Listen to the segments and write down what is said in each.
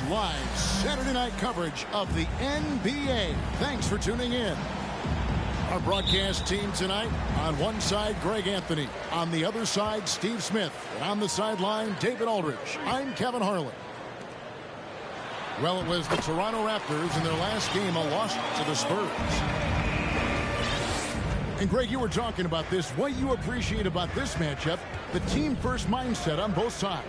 Live Saturday night coverage of the NBA. Thanks for tuning in. Our broadcast team tonight, on one side, Greg Anthony. On the other side, Steve Smith. And on the sideline, David Aldridge. I'm Kevin Harlan. Well, it was the Toronto Raptors in their last game, a loss to the Spurs. And Greg, you were talking about this. What you appreciate about this matchup, the team-first mindset on both sides.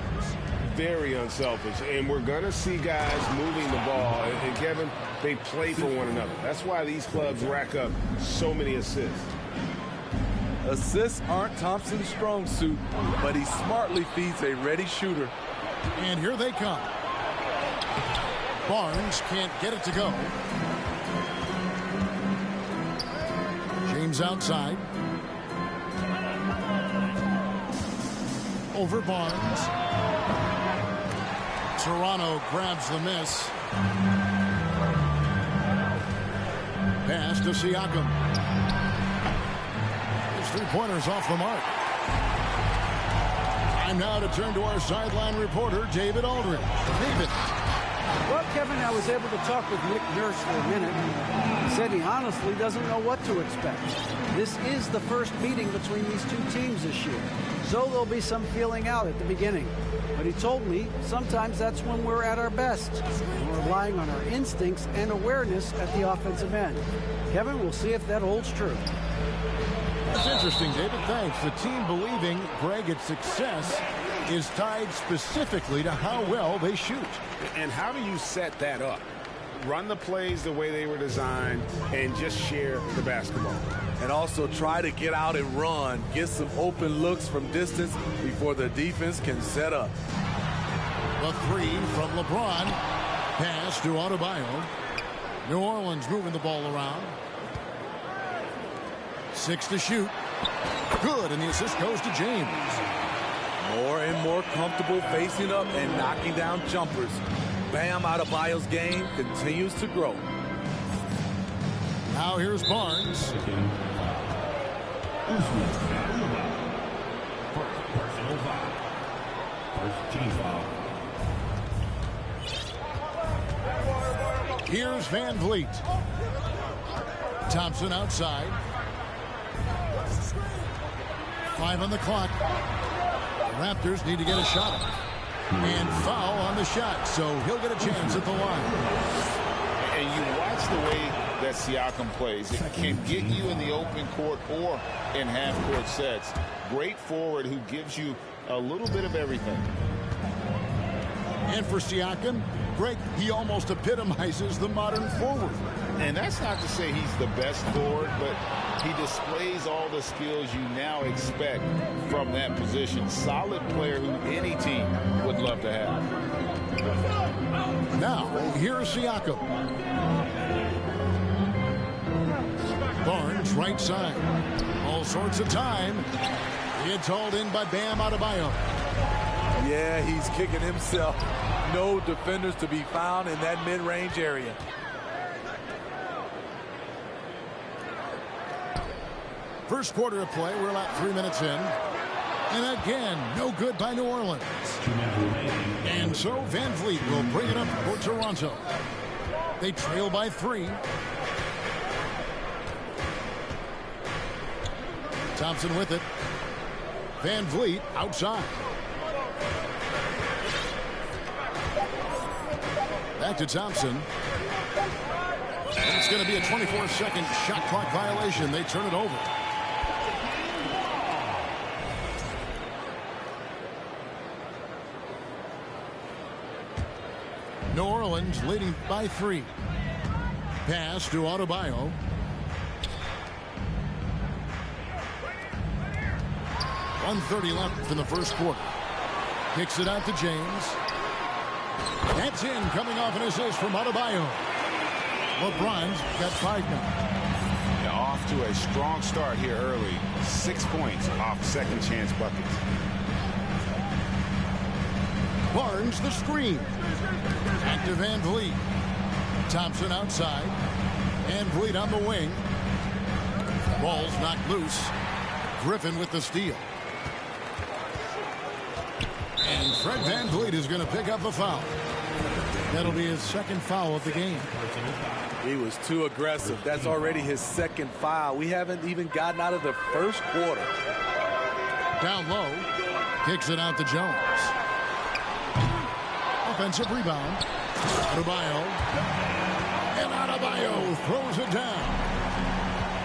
Very unselfish, and we're going to see guys moving the ball. And Kevin, they play for one another. That's why these clubs rack up so many assists. Assists aren't Thompson's strong suit, but he smartly feeds a ready shooter. And here they come. Barnes can't get it to go. James outside. Over Barnes. Toronto grabs the miss. Pass to Siakam. His three-pointers off the mark. Time now to turn to our sideline reporter, David Aldridge. David. Well, Kevin, I was able to talk with Nick Nurse for a minute. He said he honestly doesn't know what to expect. This is the first meeting between these two teams this year, so there'll be some feeling out at the beginning. But he told me sometimes that's when we're at our best. We're relying on our instincts and awareness at the offensive end. Kevin, we'll see if that holds true. That's interesting, David. Thanks. The team believing, Greg, its success is tied specifically to how well they shoot. And how do you set that up? Run the plays the way they were designed and just share the basketball. And also try to get out and run, get some open looks from distance before the defense can set up. The three from LeBron. Pass to Adebayo. New Orleans moving the ball around. 6 to shoot. Good, and the assist goes to James. More and more comfortable facing up and knocking down jumpers. Bam Adebayo's game continues to grow. Now here's Barnes. Personal foul. First team foul. Here's Van Vliet. Thompson outside. 5 on the clock. Raptors need to get a shot. And foul on the shot, so he'll get a chance at the line. And you watch the way that Siakam plays. It can get you in the open court or in half-court sets. Great forward who gives you a little bit of everything. And for Siakam, Greg, he almost epitomizes the modern forward. And that's not to say he's the best forward, but he displays all the skills you now expect from that position. Solid player who any team would love to have. Now, here's Siakam. Barnes, right side. All sorts of time. It's hauled in by Bam Adebayo. Yeah, he's kicking himself. No defenders to be found in that mid-range area. First quarter of play, we're about 3 minutes in. And again, no good by New Orleans. And so Van Vliet will bring it up for Toronto. They trail by 3. Thompson with it. Van Vliet outside. Back to Thompson. And it's going to be a 24-second shot clock violation. They turn it over. New Orleans leading by 3. Pass to Adebayo. .130 left in the first quarter. Kicks it out to James. That's in, coming off an assist from Adebayo. LeBron's got 5 now. Yeah, off to a strong start here early. 6 points off second chance buckets. Barnes the screen. Back to Van Vliet. Thompson outside. Van Vliet on the wing. Ball's knocked loose. Griffin with the steal. And Fred Van Vliet is going to pick up the foul. That'll be his second foul of the game. He was too aggressive. That's already his second foul. We haven't even gotten out of the first quarter. Down low. Kicks it out to Jones. Offensive rebound. Adebayo. And Adebayo throws it down.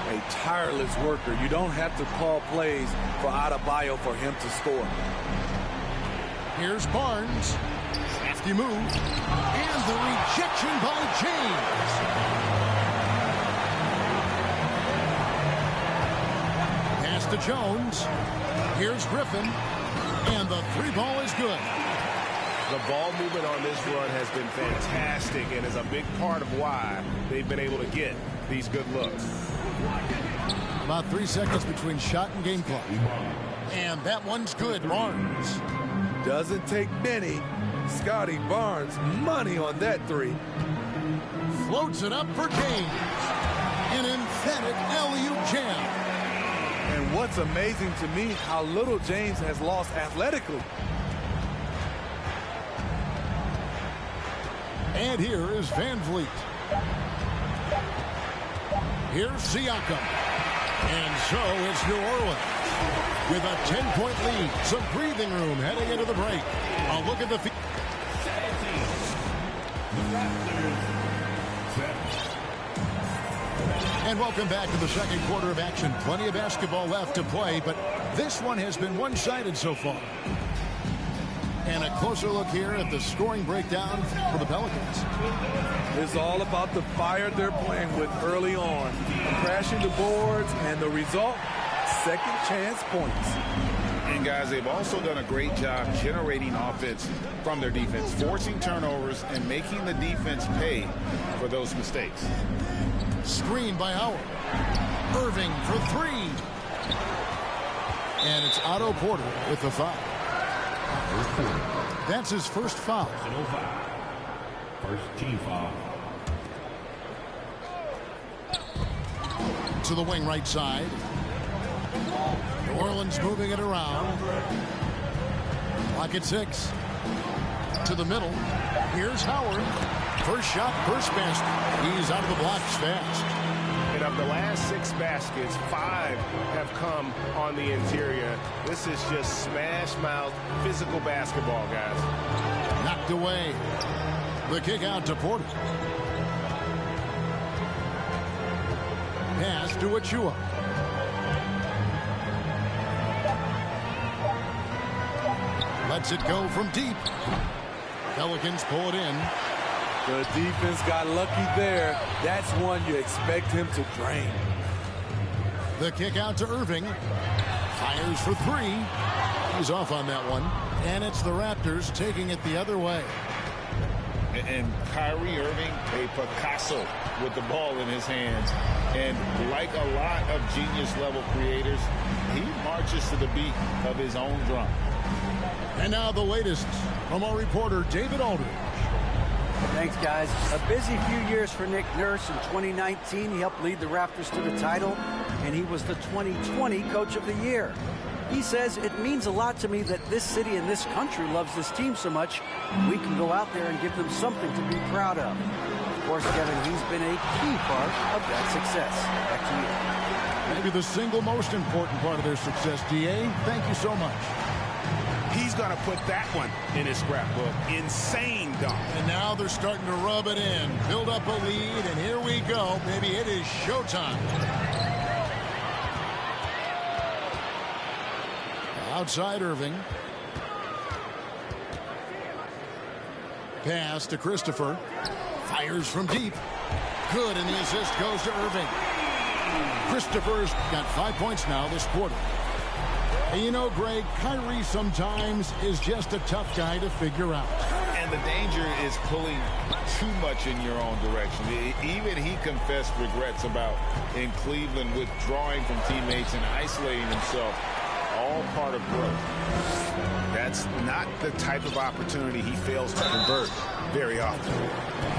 A tireless worker. You don't have to call plays for Adebayo for him to score. Here's Barnes. Crafty move. And the rejection by James. Pass to Jones. Here's Griffin. And the three ball is good. The ball movement on this run has been fantastic and is a big part of why they've been able to get these good looks. About 3 seconds between shot and game clock. And that one's good. Barnes. Doesn't take many. Scotty Barnes, money on that three. Floats it up for James. An emphatic alley-oop jam. And what's amazing to me, how little James has lost athletically. And here is Van Vliet. Here's Siakam. And so it's New Orleans with a 10-point lead. Some breathing room heading into the break. A look at the field. And welcome back to the second quarter of action. Plenty of basketball left to play, but this one has been one-sided so far. And a closer look here at the scoring breakdown for the Pelicans. It's all about the fire they're playing with early on. Crashing the boards, and the result, second chance points. And guys, they've also done a great job generating offense from their defense, forcing turnovers and making the defense pay for those mistakes. Screen by Howard. Irving for three. And it's Otto Porter with the foul. That's his first foul. First team foul. To the wing right side. New Orleans moving it around. Clock at 6. To the middle. Here's Howard. First shot, first basket. He's out of the blocks fast. And of the last 6 baskets, 5 have come on the interior. This is just smash mouth physical basketball, guys. Knocked away. The kick out to Porter. Pass to Achua. Lets it go from deep. Pelicans pull it in. The defense got lucky there. That's one you expect him to drain. The kick out to Irving. Fires for three. He's off on that one. And it's the Raptors taking it the other way. And Kyrie Irving, a Picasso with the ball in his hands. And like a lot of genius-level creators, he marches to the beat of his own drum. And now the latest from our reporter, David Aldridge. Thanks, guys. A busy few years for Nick Nurse. In 2019, he helped lead the Raptors to the title, and he was the 2020 Coach of the Year. He says, it means a lot to me that this city and this country loves this team so much. We can go out there and give them something to be proud of. Of course, Kevin, he's been a key part of that success. Back to you. Maybe the single most important part of their success, D.A. Thank you so much. He's going to put that one in his scrapbook. Insane dunk. And now they're starting to rub it in. Build up a lead, and here we go. Maybe it is showtime. Outside Irving. Pass to Christopher. Fires from deep. Good, and the assist goes to Irving. Christopher's got 5 points now this quarter. And you know, Greg, Kyrie sometimes is just a tough guy to figure out. And the danger is pulling too much in your own direction. Even he confessed regrets about in Cleveland withdrawing from teammates and isolating himself all part of growth. That's not the type of opportunity he fails to convert very often.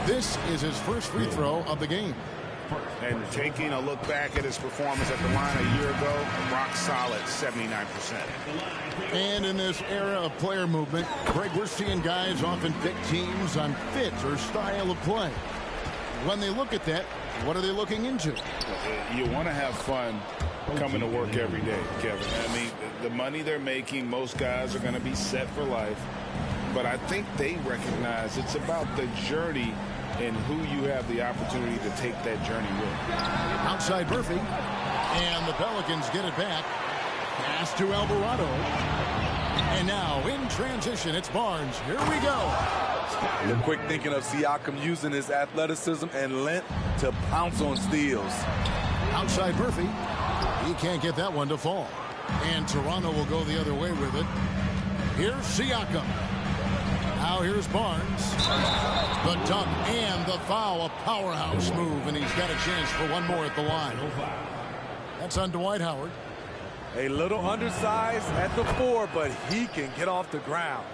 This is his first free throw of the game. And taking a look back at his performance at the line a year ago, rock solid, 79%. And in this era of player movement, Greg, we're seeing guys often pick teams on fit or style of play. When they look at that, what are they looking into? You want to have fun coming to work every day, Kevin. I mean, the money they're making, most guys are going to be set for life. But I think they recognize it's about the journey and who you have the opportunity to take that journey with. Outside Murphy. And the Pelicans get it back. Pass to Alvarado. And now in transition, it's Barnes. Here we go. You're quick thinking of Siakam using his athleticism and length to pounce on steals. Outside Murphy. He can't get that one to fall. And Toronto will go the other way with it. Here's Siakam. Now here's Barnes. The dunk and the foul. A powerhouse move, and he's got a chance for one more at the line. That's on Dwight Howard. A little undersized at the 4, but he can get off the ground.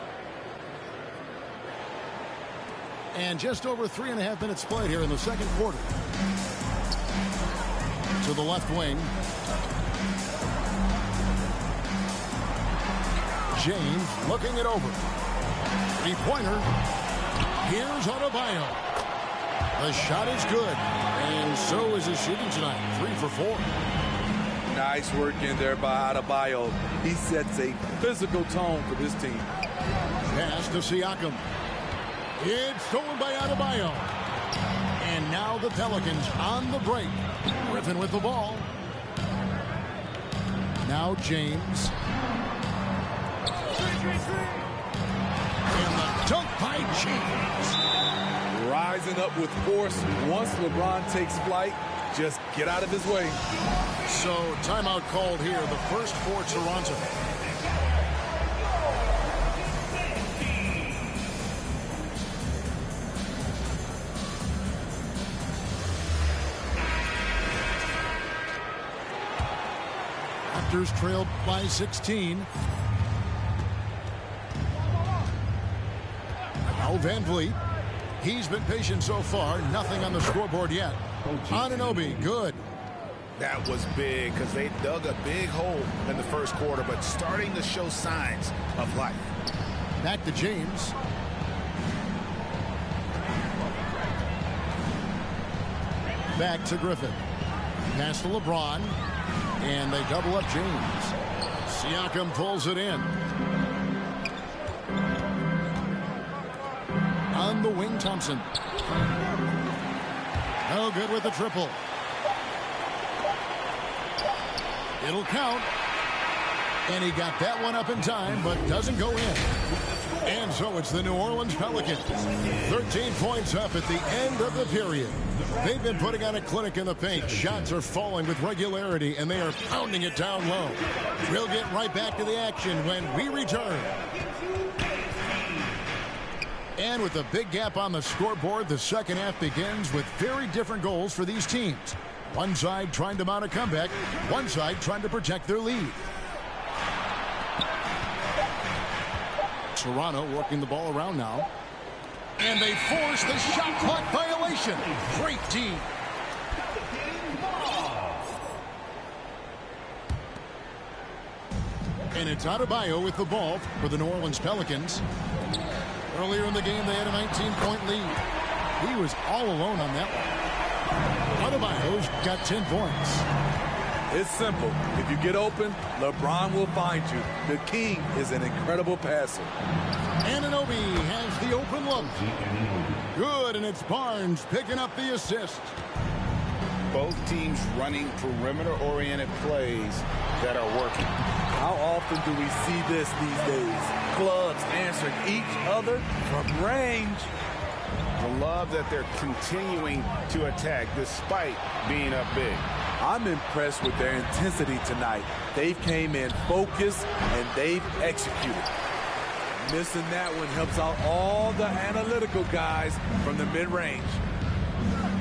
And just over 3.5 minutes played here in the second quarter. To the left wing. James looking it over. Three-pointer. Here's Adebayo. The shot is good. And so is his shooting tonight. 3 for 4. Nice work in there by Adebayo. He sets a physical tone for this team. Pass to Siakam. It's stolen by Adebayo. And now the Pelicans on the break. Griffin with the ball. Now James. And the dunk by James. Rising up with force. Once LeBron takes flight, just get out of his way. So timeout called here. The first for Toronto. Raptors trailed by 16. Now Van Vliet. He's been patient so far. Nothing on the scoreboard yet. Anunoby, good. That was big because they dug a big hole in the first quarter, but starting to show signs of life. Back to James. Back to Griffin. Pass to LeBron. And they double up James. Siakam pulls it in. On the wing, Thompson. No good with the triple. It'll count. And he got that one up in time, but doesn't go in. And so it's the New Orleans Pelicans. 13 points up at the end of the period. They've been putting on a clinic in the paint. Shots are falling with regularity, and they are pounding it down low. We'll get right back to the action when we return. And with a big gap on the scoreboard, the second half begins with very different goals for these teams. One side trying to mount a comeback, one side trying to protect their lead. Toronto working the ball around now. And they force the shot clock violation. Great D. And it's Adebayo with the ball for the New Orleans Pelicans. Earlier in the game, they had a 19-point lead. He was all alone on that one. Adebayo's got 10 points. It's simple. If you get open, LeBron will find you. The king is an incredible passer. Anunoby has the open look. Good, and it's Barnes picking up the assist. Both teams running perimeter-oriented plays that are working. How often do we see this these days? Clubs answering each other from range. I love that they're continuing to attack despite being up big. I'm impressed with their intensity tonight. They've came in focused and they've executed. Missing that one helps out all the analytical guys from the mid-range.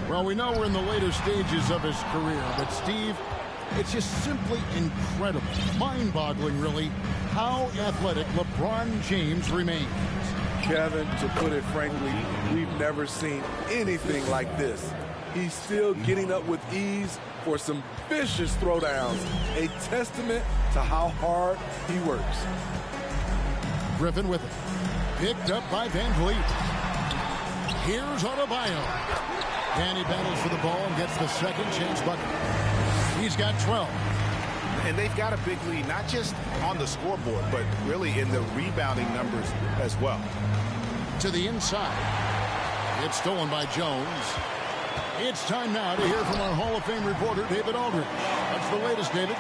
Well, we know we're in the later stages of his career, but Steve, It's just simply incredible, mind-boggling, really, how athletic LeBron James remains. Kevin, to put it frankly, we've never seen anything like this. He's still getting up with ease for some vicious throwdowns, a testament to how hard he works. Griffin with it. Picked up by Van Vliet. Here's Adebayo. And he battles for the ball and gets the second chance bucket. He's got 12. And they've got a big lead, not just on the scoreboard, but really in the rebounding numbers as well. To the inside. It's stolen by Jones. It's time now to hear from our Hall of Fame reporter, David Aldridge. What's the latest, David?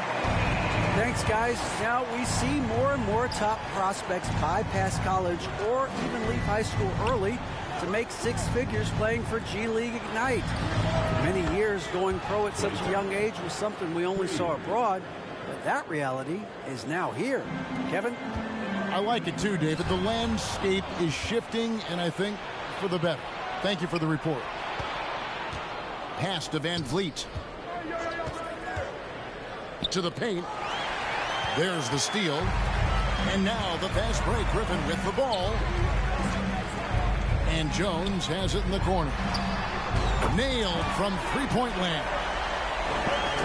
Thanks, guys. Now we see more and more top prospects bypass college or even leave high school early to make six figures playing for G League Ignite. For many years, going pro at such a young age was something we only saw abroad, but that reality is now here. Kevin? I like it too, David. The landscape is shifting, and I think for the better. Thank you for the report. Pass to Van Vliet. To the paint. There's the steal. And now the fast break. Griffin with the ball. And Jones has it in the corner. Nailed from three-point land.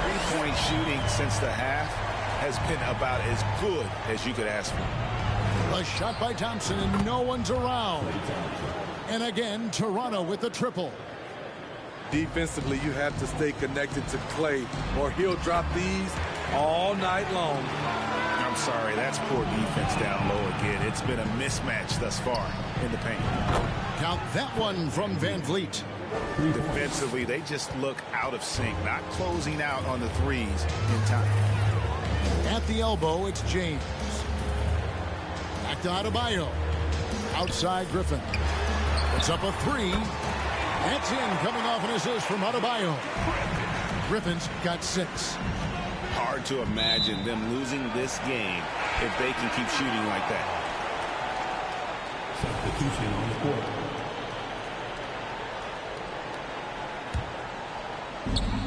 Three-point shooting since the half has been about as good as you could ask for. A shot by Thompson, and no one's around. And again, Toronto with the triple. Defensively, you have to stay connected to Clay, or he'll drop these all night long. I'm sorry, that's poor defense down low again. It's been a mismatch thus far in the paint. Count that one from Van Vliet. Defensively, they just look out of sync, not closing out on the threes in time. At the elbow, it's James. Back to Adebayo. Outside Griffin. It's up a three. That's in, coming off an assist from Adebayo. Griffin's got 6. Hard to imagine them losing this game if they can keep shooting like that. Substitution on the court.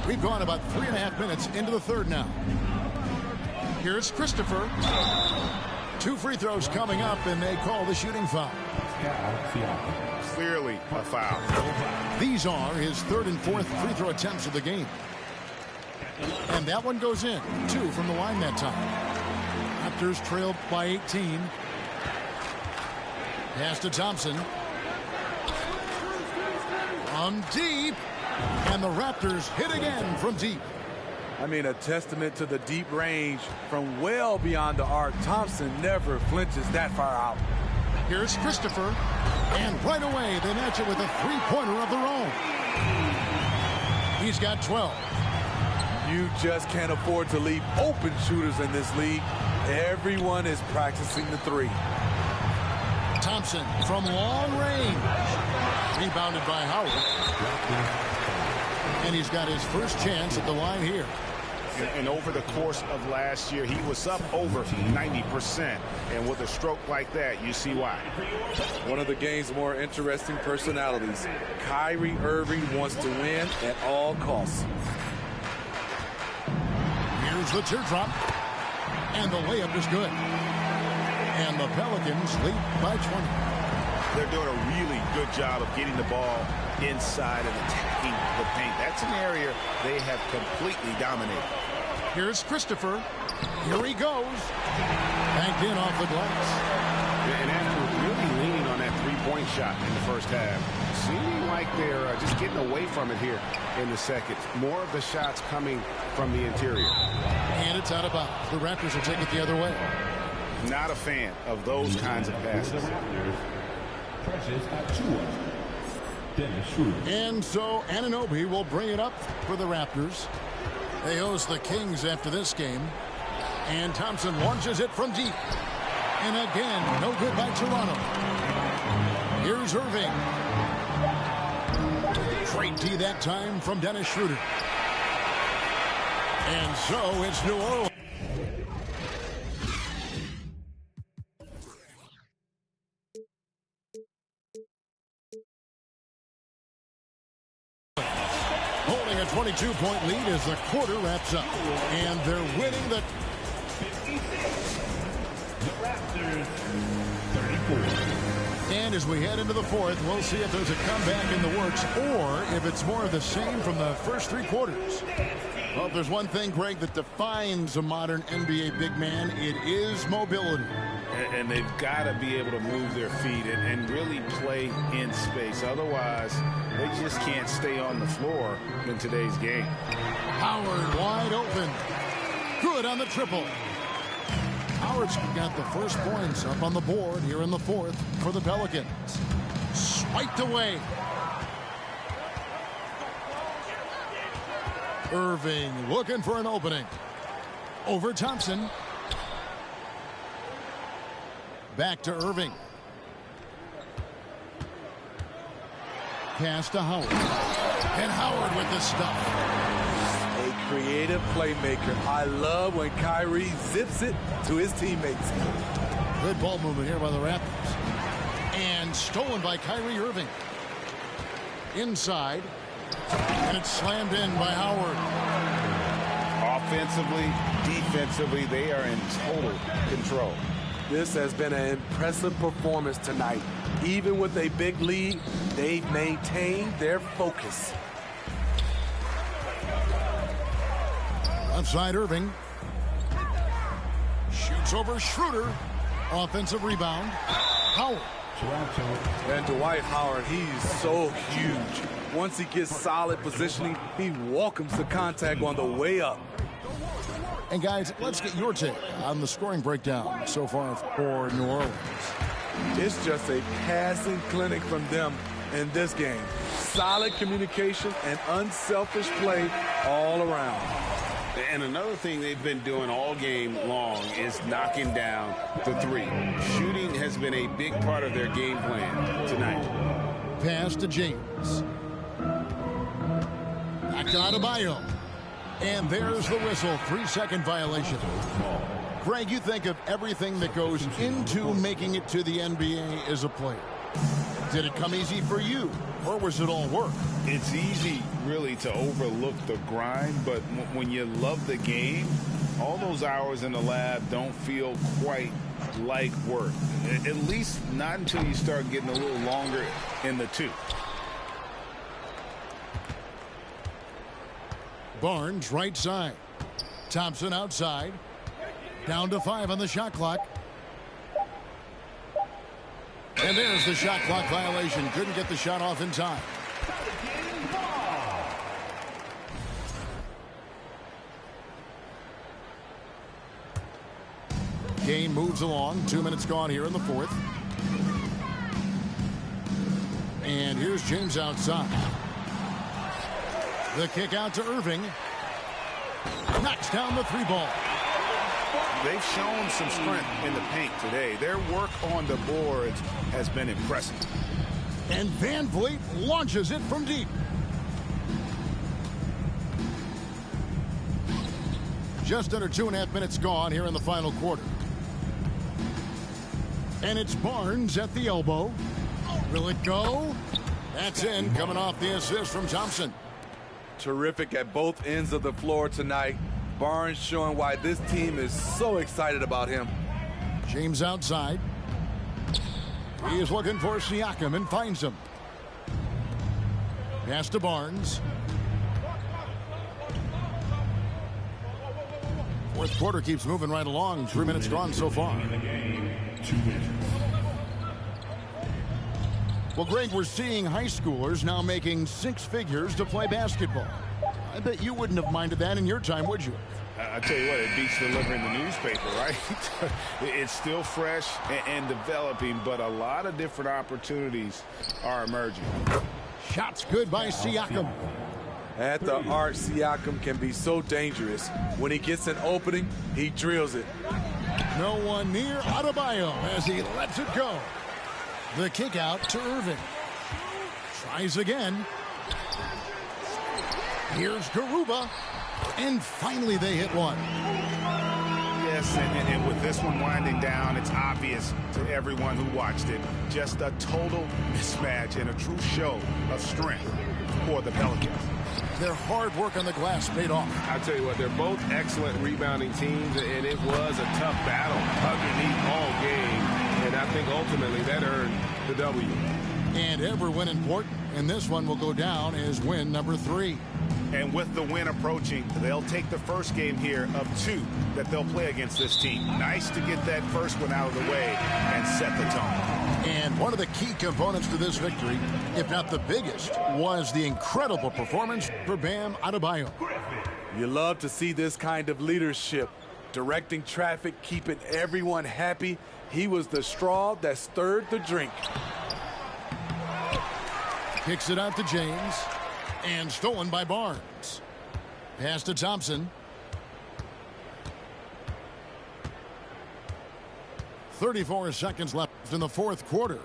We've gone about 3.5 minutes into the third now. Here's Christopher. 2 free throws coming up, and they call the shooting foul. Clearly a foul. These are his 3rd and 4th free throw attempts of the game. And that one goes in. 2 from the line that time. Raptors trailed by 18. Pass to Thompson. From deep. And the Raptors hit again from deep. I mean, a testament to the deep range from well beyond the arc. Thompson never flinches that far out. Here's Christopher. And right away, they match it with a three-pointer of their own. He's got 12. You just can't afford to leave open shooters in this league. Everyone is practicing the three. Thompson from long range. Rebounded by Howard. And he's got his first chance at the line here. And over the course of last year, he was up over 90%. And with a stroke like that, you see why. One of the game's more interesting personalities. Kyrie Irving wants to win at all costs. Here's the teardrop. And the layup is good. And the Pelicans lead by 20. They're doing a really good job of getting the ball inside and attacking the paint. That's an area they have completely dominated. Here's Christopher. Here he goes. Banked in off the glass. And after really leaning on that three-point shot in the first half, seeming like they're just getting away from it here in the second. More of the shots coming from the interior. And it's out of bounds. The Raptors will take it the other way. Not a fan of those kinds of passes. And so Anunoby will bring it up for the Raptors. They host the Kings after this game. And Thompson launches it from deep. And again, no good by Toronto. Here's Irving. Straight D that time from Dennis Schroeder. And so it's New Orleans. Holding a 22-point lead as the quarter wraps up. And they're winning the... The Raptors, 34. And as we head into the fourth, we'll see if there's a comeback in the works or if it's more of the same from the first three quarters. Well, if there's one thing, Greg, that defines a modern NBA big man, it is mobility. And they've got to be able to move their feet and really play in space. Otherwise, they just can't stay on the floor in today's game. Howard wide open. Good on the triple. Howard's got the first points up on the board here in the fourth for the Pelicans. Swiped away. Irving looking for an opening. Over Thompson. Back to Irving. Pass to Howard. And Howard with the stuff. A creative playmaker. I love when Kyrie zips it to his teammates. Good ball movement here by the Raptors. And stolen by Kyrie Irving. Inside. And it's slammed in by Howard. Offensively, defensively, they are in total control. This has been an impressive performance tonight. Even with a big lead, they've maintained their focus. Left side Irving. Shoots over Schroeder. Offensive rebound. Howard. And Dwight Howard, he's so huge. Once he gets solid positioning, he welcomes the contact on the way up. And guys, let's get your take on the scoring breakdown so far for New Orleans. It's just a passing clinic from them in this game. Solid communication and unselfish play all around. And another thing they've been doing all game long is knocking down the three. Shooting has been a big part of their game plan tonight. Pass to James. Back to Adebayo. And there's the whistle. 3-second violation. Greg, you think of everything that goes into making it to the NBA as a player. Did it come easy for you, or was it all work? It's easy, really, to overlook the grind, but when you love the game, all those hours in the lab don't feel quite like work. At least not until you start getting a little longer in the tooth. Barnes right side. Thompson outside. Down to 5 on the shot clock. And there's the shot clock violation. Couldn't get the shot off in time. Game moves along. 2 minutes gone here in the fourth. And here's James outside. The kick out to Irving. Knocks down the three ball. They've shown some strength in the paint today. Their work on the boards has been impressive. And Van Vliet launches it from deep. Just under 2.5 minutes gone here in the final quarter. And it's Barnes at the elbow. Will it go? That's in, coming off the assist from Thompson. Terrific at both ends of the floor tonight. Barnes showing why this team is so excited about him. James outside. He is looking for Siakam and finds him. Pass to Barnes. Fourth quarter keeps moving right along. 3 minutes gone so far. 2 minutes. Well, Greg, we're seeing high schoolers now making 6 figures to play basketball. I bet you wouldn't have minded that in your time, would you? I tell you what, it beats delivering the newspaper, right? It's still fresh and developing, but a lot of different opportunities are emerging. Shots good by Siakam. At the arc, Siakam can be so dangerous. When he gets an opening, he drills it. No one near Adebayo as he lets it go. The kick out to Irving. Tries again. Here's Garuba. And finally they hit one. Yes, and with this one winding down, it's obvious to everyone who watched it. Just a total mismatch and a true show of strength for the Pelicans. Their hard work on the glass paid off. I tell you what, they're both excellent rebounding teams, and it was a tough battle underneath all game. And I think ultimately that earned the W. And every win important, and this one will go down as win number 3. And with the win approaching, they'll take the first game here of 2 that they'll play against this team. Nice to get that first one out of the way and set the tone. And one of the key components to this victory, if not the biggest, was the incredible performance for Bam Adebayo. You love to see this kind of leadership, directing traffic, keeping everyone happy. He was the straw that stirred the drink. Kicks it out to James. And stolen by Barnes. Pass to Thompson. 34 seconds left in the fourth quarter.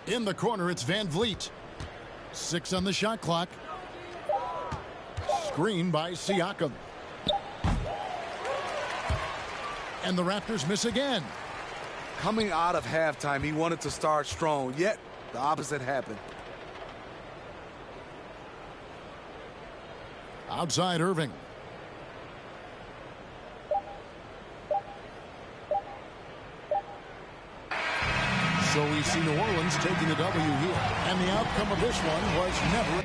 In the corner, it's Van Vliet. 6 on the shot clock. Screen by Siakam. And the Raptors miss again. Coming out of halftime, he wanted to start strong, yet the opposite happened. Outside Irving. So we see New Orleans taking the W here. And the outcome of this one was never